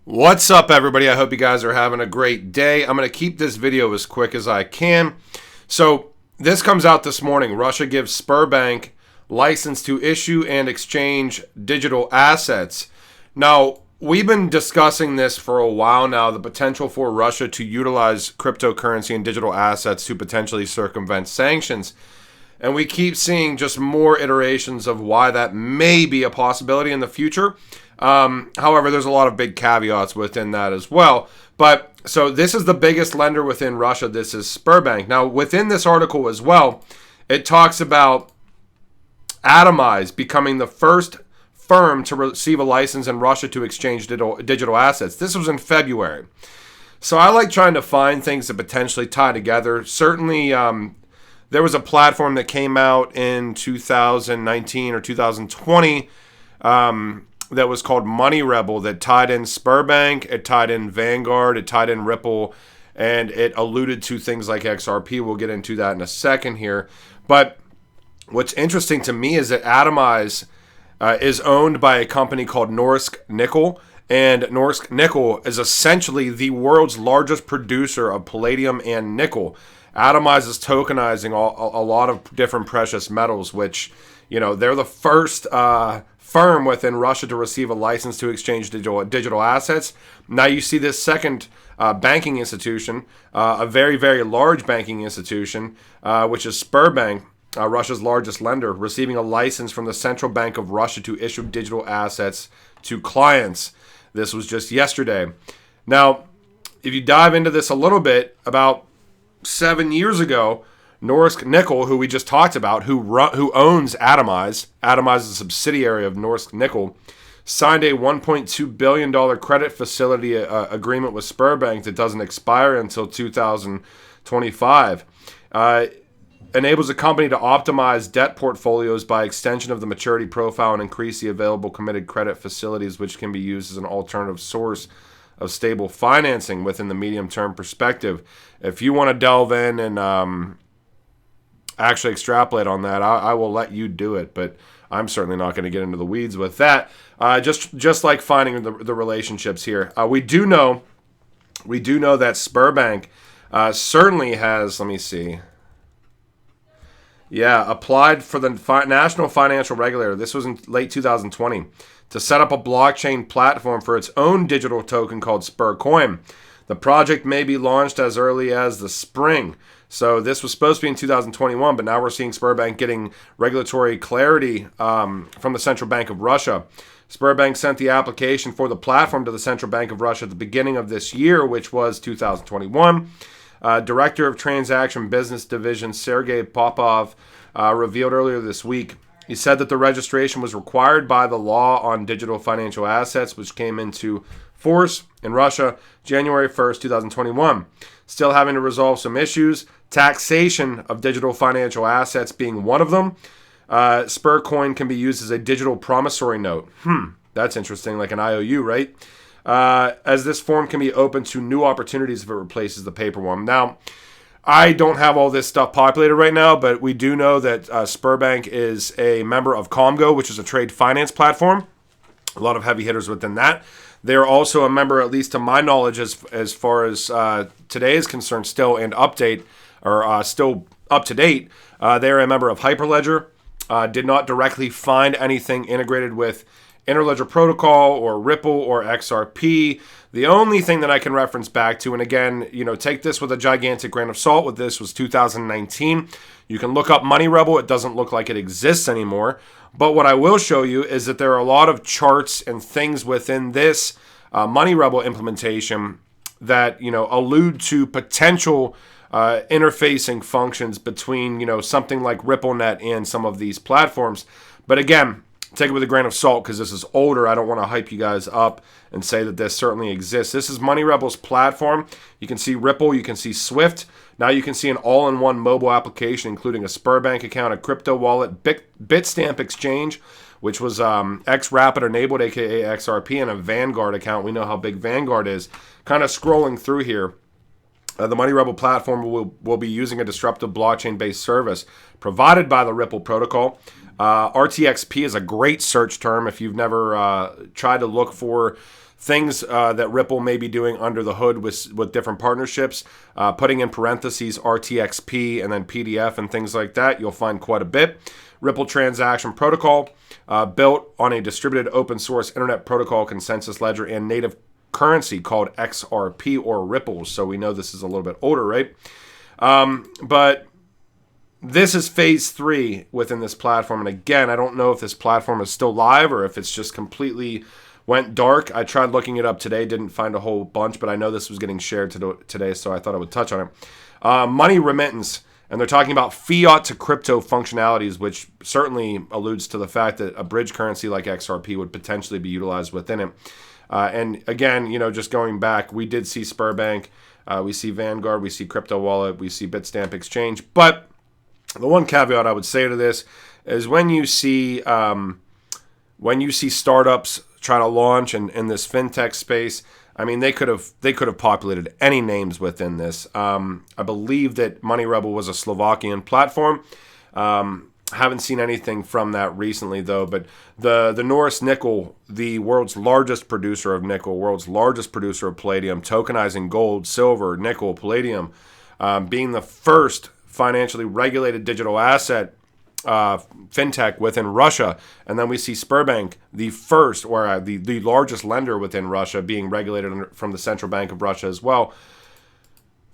What's up, everybody? I hope you guys are having a great day. I'm going to keep this video as quick as I can. So this comes out this morning. Russia gives Sberbank license to issue and exchange digital assets. Now, we've been discussing this for a while now, the potential for Russia to utilize cryptocurrency and digital assets to potentially circumvent sanctions. And we keep seeing just more iterations of why that may be a possibility in the future. However, there's a lot of big caveats within that as well. But so this is the biggest lender within Russia. This is Sberbank. Now, within this article as well, it talks about Atomize becoming the first firm to receive a license in Russia to exchange digital assets. This was in February. So I like trying to find things that potentially tie together. Certainly, there was a platform that came out in 2019 or 2020 that was called Money Rebel that tied in Sberbank, it tied in Vanguard, it tied in Ripple, and it alluded to things like XRP. We'll get into that in a second here. But what's interesting to me is that Atomize is owned by a company called Norilsk Nickel, and Norilsk Nickel is essentially the world's largest producer of palladium and nickel. Atomize is tokenizing a lot of different precious metals, which, you know, they're the first firm within Russia to receive a license to exchange digital assets. Now you see this second banking institution, a very, very large banking institution, which is Sberbank, Russia's largest lender, receiving a license from the Central Bank of Russia to issue digital assets to clients. This was just yesterday. Now, if you dive into this a little bit, about 7 years ago, Norilsk Nickel, who we just talked about, who owns Atomize is a subsidiary of Norilsk Nickel, signed a $1.2 billion credit facility agreement with Sberbank that doesn't expire until 2025. Enables a company to optimize debt portfolios by extension of the maturity profile and increase the available committed credit facilities, which can be used as an alternative source of stable financing within the medium-term perspective. If you want to delve in and actually extrapolate on that, I will let you do it, but I'm certainly not going to get into the weeds with that. Just like finding the relationships here, we do know that Sberbank certainly has. Let me see. Yeah, applied for the National Financial Regulator. This was in late 2020 to set up a blockchain platform for its own digital token called Sbercoin. The project may be launched as early as the spring. So this was supposed to be in 2021, but now we're seeing Sberbank getting regulatory clarity from the Central Bank of Russia. Sberbank sent the application for the platform to the Central Bank of Russia at the beginning of this year, which was 2021. Director of Transaction Business Division Sergei Popov revealed earlier this week. He said that the registration was required by the law on digital financial assets, which came into force in Russia January 1st, 2021. Still having to resolve some issues, taxation of digital financial assets being one of them. Sbercoin can be used as a digital promissory note. That's interesting, like an IOU, right? As this form can be open to new opportunities if it replaces the paper one. Now, I don't have all this stuff populated right now, but we do know that Sberbank is a member of Comgo, which is a trade finance platform. A lot of heavy hitters within that. They're also a member, at least to my knowledge, as far as today is concerned, still and update, or still up to date. They're a member of Hyperledger. Did not directly find anything integrated with Interledger Protocol or Ripple or XRP. The only thing that I can reference back to, and again, you know, take this with a gigantic grain of salt, with this was 2019. You can look up Money Rebel. It doesn't look like it exists anymore. But what I will show you is that there are a lot of charts and things within this Money Rebel implementation that, you know, allude to potential interfacing functions between, you know, something like RippleNet and some of these platforms. But again, take it with a grain of salt because this is older. I don't want to hype you guys up and say that this certainly exists. This is Money Rebel's platform. You can see Ripple. You can see Swift. Now you can see an all-in-one mobile application, including a Sberbank account, a crypto wallet, Bitstamp exchange, which was X-Rapid enabled, aka XRP, and a Vanguard account. We know how big Vanguard is. Kind of scrolling through here. The Money Rebel platform will be using a disruptive blockchain-based service provided by the Ripple protocol. RTXP is a great search term if you've never tried to look for things that Ripple may be doing under the hood with different partnerships, putting in parentheses RTXP and then PDF and things like that, you'll find quite a bit. Ripple Transaction Protocol, built on a distributed open source internet protocol consensus ledger and native currency called XRP or Ripple. So we know this is a little bit older, right? But this is phase 3 within this platform. And again, I don't know if this platform is still live or if it's just completely went dark. I tried looking it up today, didn't find a whole bunch, but I know this was getting shared today, so I thought I would touch on it. Money remittance, and they're talking about fiat to crypto functionalities, which certainly alludes to the fact that a bridge currency like XRP would potentially be utilized within it. And again, just going back, we did see Sberbank, we see Vanguard, we see Crypto Wallet, we see Bitstamp Exchange. But the one caveat I would say to this is when you see startups try to launch in this fintech space, I mean, they could have populated any names within this. I believe that Money Rebel was a Slovakian platform. Haven't seen anything from that recently, though. But the Norris Nickel, the world's largest producer of nickel, world's largest producer of palladium, tokenizing gold, silver, nickel, palladium, being the first financially regulated digital asset fintech within Russia. And then we see Sberbank, the first or the largest lender within Russia, being regulated from the Central Bank of Russia as well.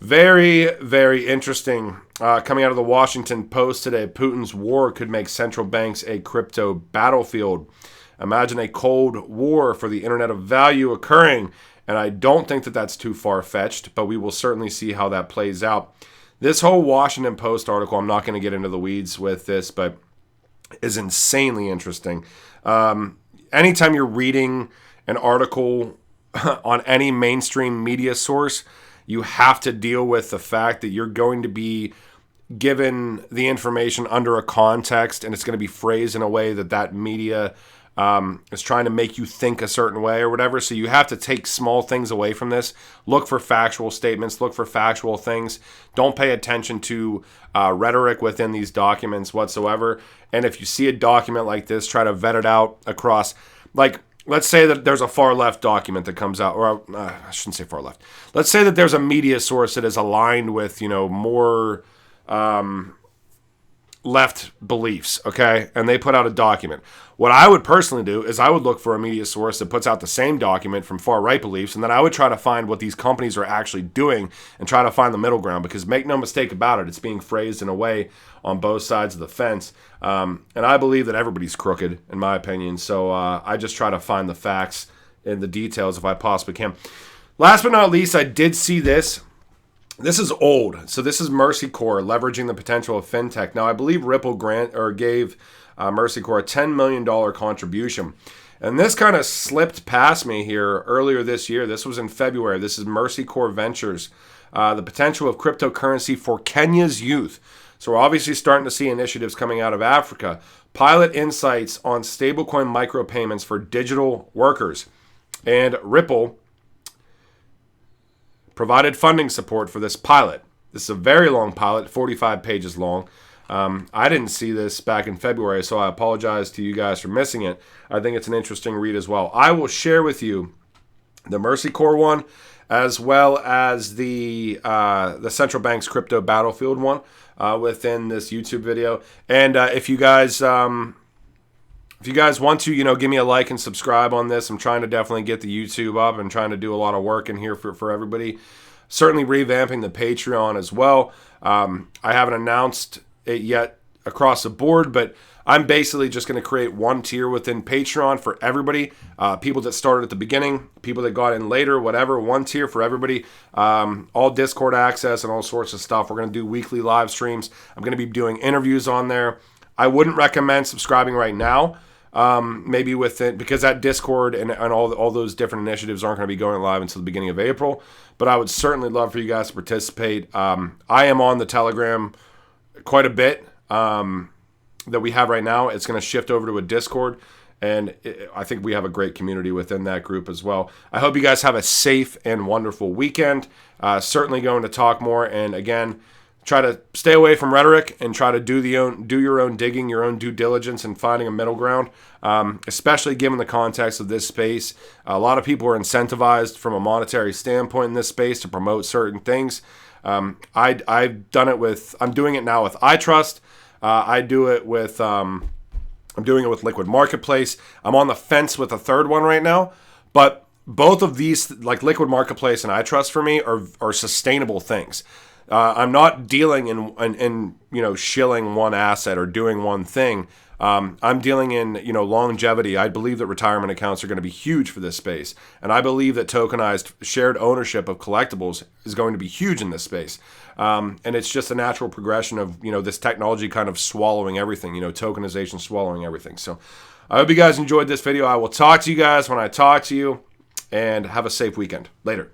Very, very interesting. Coming out of the Washington Post today, Putin's war could make central banks a crypto battlefield. Imagine a cold war for the internet of value occurring. And I don't think that that's too far-fetched, but we will certainly see how that plays out. This whole Washington Post article, I'm not going to get into the weeds with this, but is insanely interesting. Anytime you're reading an article on any mainstream media source, you have to deal with the fact that you're going to be given the information under a context, and it's going to be phrased in a way that media is trying to make you think a certain way or whatever. So you have to take small things away from this. Look for factual statements. Look for factual things. Don't pay attention to rhetoric within these documents whatsoever. And if you see a document like this, try to vet it out across, like, let's say that there's a far left document that comes out, or I shouldn't say far left. Let's say that there's a media source that is aligned with, more left beliefs, okay? And they put out a document. What I would personally do is I would look for a media source that puts out the same document from far right beliefs, and then I would try to find what these companies are actually doing and try to find the middle ground, because make no mistake about it, it's being phrased in a way on both sides of the fence. And I believe that everybody's crooked, in my opinion, so I just try to find the facts and the details if I possibly can. Last but not least, I did see this. This is old. So this is Mercy Corps leveraging the potential of fintech. Now, I believe Ripple gave Mercy Corps a $10 million contribution. And this kind of slipped past me here earlier this year. This was in February. This is Mercy Corps Ventures, the potential of cryptocurrency for Kenya's youth. So we're obviously starting to see initiatives coming out of Africa. Pilot insights on stablecoin micropayments for digital workers. And Ripple provided funding support for this pilot. This is a very long pilot, 45 pages long. I didn't see this back in February, so I apologize to you guys for missing it. I think it's an interesting read as well. I will share with you the Mercy Corps one, as well as the Central Bank's Crypto Battlefield one within this YouTube video. And if you guys want to, give me a like and subscribe on this. I'm trying to definitely get the YouTube up and trying to do a lot of work in here for everybody. Certainly revamping the Patreon as well. I haven't announced it yet across the board, but I'm basically just going to create one tier within Patreon for everybody. People that started at the beginning, people that got in later, whatever, one tier for everybody. All Discord access and all sorts of stuff. We're going to do weekly live streams. I'm going to be doing interviews on there. I wouldn't recommend subscribing right now. Maybe with it, because that Discord and all those different initiatives aren't going to be going live until the beginning of April. But I would certainly love for you guys to participate. I am on the Telegram quite a bit that we have right now. It's going to shift over to a Discord, and I think we have a great community within that group as well. I hope you guys have a safe and wonderful weekend. Certainly going to talk more, and again, try to stay away from rhetoric and try to do your own digging, your own due diligence, and finding a middle ground. Especially given the context of this space, a lot of people are incentivized from a monetary standpoint in this space to promote certain things. I've done it with. I'm doing it now with iTrust. I'm doing it with Liquid Marketplace. I'm on the fence with a third one right now, but both of these, like Liquid Marketplace and iTrust, for me are sustainable things. I'm not dealing in shilling one asset or doing one thing. I'm dealing in longevity. I believe that retirement accounts are going to be huge for this space, and I believe that tokenized shared ownership of collectibles is going to be huge in this space. And it's just a natural progression of this technology kind of swallowing everything. Tokenization swallowing everything. So I hope you guys enjoyed this video. I will talk to you guys when I talk to you, and have a safe weekend. Later.